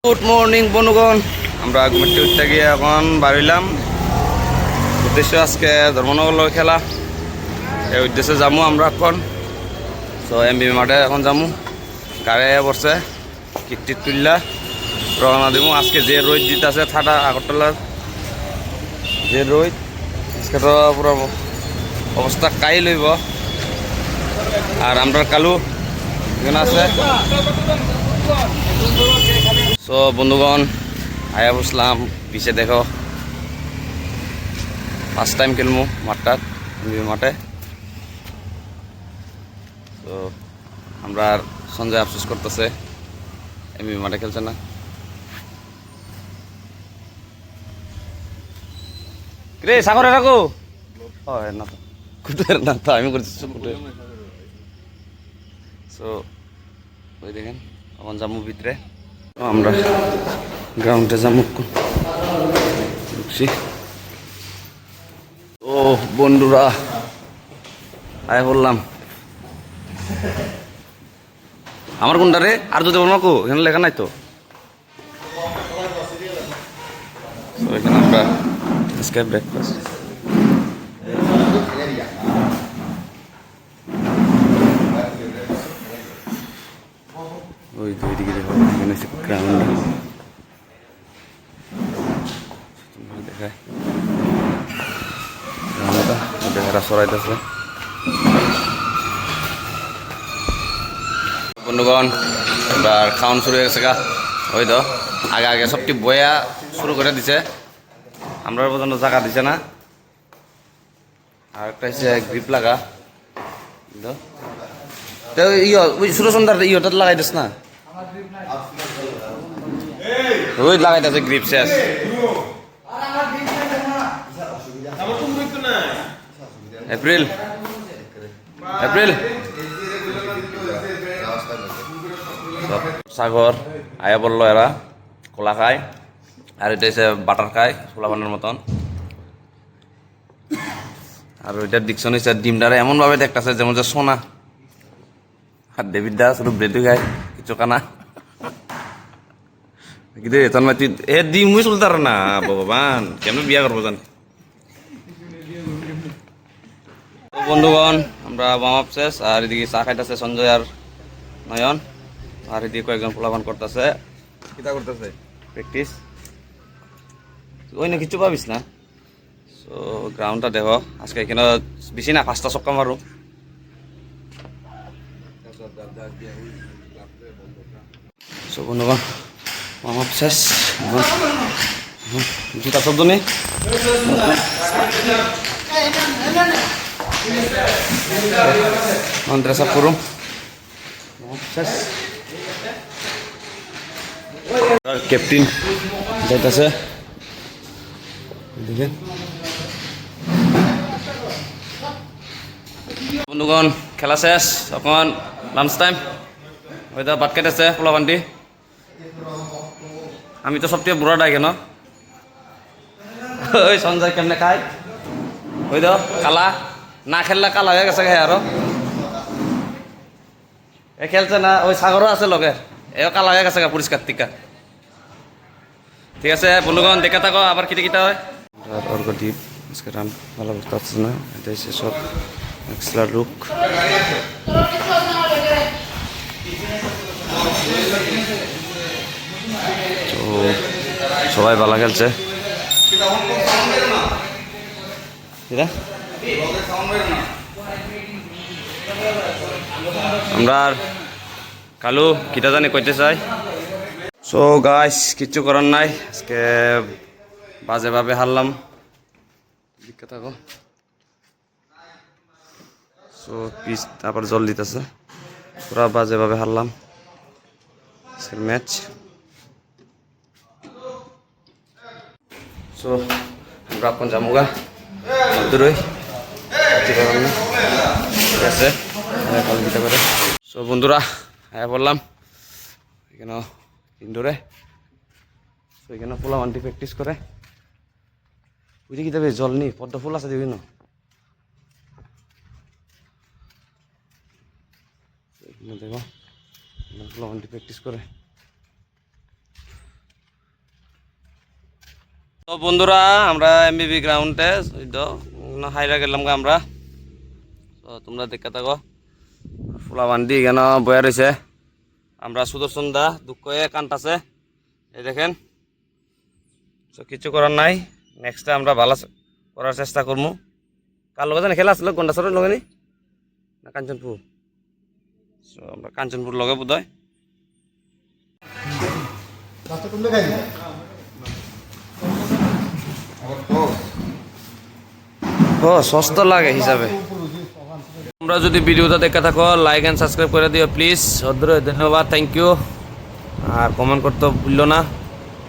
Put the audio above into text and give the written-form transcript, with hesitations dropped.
Good morning বন্ধুগণ, আমরা ঘুমের উঠতে গিয়ে এখন বাড়িলাম। উদ্দেশ্য আজকে ধর্মনগর খেলা, এই উদ্দেশ্যে যাবো আমরা এখন। তো এমবি মাঠে এখন যাবো, গাড়ি পড়ছে কিট তুললা রওনা দিব। আজকে যে রোদ দিতে আছে ঠান্ডা আগরতলার যে রোদ, আজকে তো পুরো অবস্থা কাই লইব। আর আমরা কালু এখানে আছে। সো বন্ধুগণ, আয়া বসলাম পিছে, দেখো ফার্স্ট টাইম খেলবো মাঠটার মাঠে। তো আমরা সঞ্জয় আফসোস করতেছে এমবি মাঠে খেলছে না। রে সাগরে রাখো না তো কুটের না তো আমি করছি কুটে। সো ওই দেখেন এখন যাবো ভিতরে, আমরা গ্রাউন্ডে যাবো। ও বন্ধুরা আয় বললাম আমার কোনটা রে, আর যদি বলবো কো এখানে লেখা নাই তো। এখানে আমরা আজকে ব্রেকফাস্ট, ওই দুই দিকে দেখো এখানে গ্রাউন্ড দেখায়, দেখারা সরাইতেছে। বন্ধুগণ এবার খাওয়ান শুরু হয়ে গেছে গা, ওই তো আগে আগে সবটি বয়া শুরু করে দিছে, আমরা পর্যন্ত জায়গা দিছে না। আর একটা হচ্ছে গ্রিপ লাগা, তো ওই ছোটো সন্ধ্যার ইয়েটা লাগাই দিস না, ওই লাগাইতেছে গ্রিপ শেষ। এপ্রিল এপ্রিল সাগর আয়া বললো এরা কলা খায়, আর এটা হচ্ছে বাটার খায় ছোলা বানানোর মতন। আর ওইটার ডিকশন হচ্ছে ডিমটারে এমনভাবে দেখতেছে যেমন যে সোনা। আর ডেভিড দা শুধু ব্রেডই খায়, কিছু কানা। কিন্তু এতন তুই এ ডিমই চলতার না ভগবান, কেমন বিয়া করবো জানি। বন্ধুগণ আমরা বাম আপ শেষ, আর এদিকে চা খাইতেছে সঞ্জয় আর নয়ন, আর এদিকে কয়েকজন পোলাপান করতেছে, কিতা করতেছে প্র্যাকটিস। ওই না কিছু পাবিস না। সো গ্রাউন্ডটা দেখো আজকে এখানে বেশি না 5টা ছক্কা মারো। সো বন্ধুগণ বাম আপ শেষ, জুতা শব্দ নেই। ড্রেস আপ করুন শেষ। ক্যাপ্টেন যাইতেছে বন্ধুগণ, খেলা শেষ, এখন লাঞ্চ টাইম। ওইটা ভাত খাইতেছে পোলা বান্ডি। আমি তো সবথেকে বুড়া ডাই কেন, ওই সঞ্জয় কেমনে খায়, ওই তো কালা না খেললে কালা হয়ে গেছে আরো। এ খেলছে না, ওই সাগরও আছে লগে, এও কালা হয়ে গেছে পরিষ্কার টিকা। ঠিক আছে বন্ধুগণ, দেখে থাকো আবার কিটা কিটা হয়। অর্গদ্বীপ আজকে রান ভালো বুঝতে পারছি না, এটা হচ্ছে সব এক্সট্রা লুক। তো সবাই ভালো খেলছে। আমরা কালু কিটা জানি কইতে চাই। সো গাইস কিচ্ছু করার নাই, আজকে বাজেভাবে হারলাম। থাকো সো পিচ আবার জল দিতেছে, পুরা বাজেভাবে হারলাম আজকের ম্যাচ। সো আমরা এখন যামুগা দূরই, ঠিক আছে করে। সো বন্ধুরা হ্যাঁ বললাম এখানে ইনডোরে, এখানে পোলা মানটি প্র্যাকটিস করে। বুঝি কি দেবে জল নি, পদ্ম ফুল আছে বিভিন্ন, দেখো পোলা মানটি প্র্যাকটিস করে। তো বন্ধুরা আমরা এমবিবি গ্রাউন্ডে হাইরা গেলাম আমরা। তো তোমরা দেখে থাকো ফুলা বান্ডি এখানে বয়া রয়েছে। আমরা সুদর্শন দা দুঃখ কান্তাছে এই দেখেন। তো কিছু করার নাই, নেক্সটে আমরা ভালো করার চেষ্টা করবো। কার লগে জানি খেলা আসলে গন্ডাসরের লগে নি না কাঞ্চনপুর? আমরা কাঞ্চনপুর লগে বোধ হয়। ও সস্তা লাগে হিসাবে। তোমরা যদি ভিডিওটা দেখে থাকো লাইক অ্যান্ড সাবস্ক্রাইব করে দিও প্লিজ। ধন্যবাদ, থ্যাংক ইউ। আর কমেন্ট করতে ভুললো না।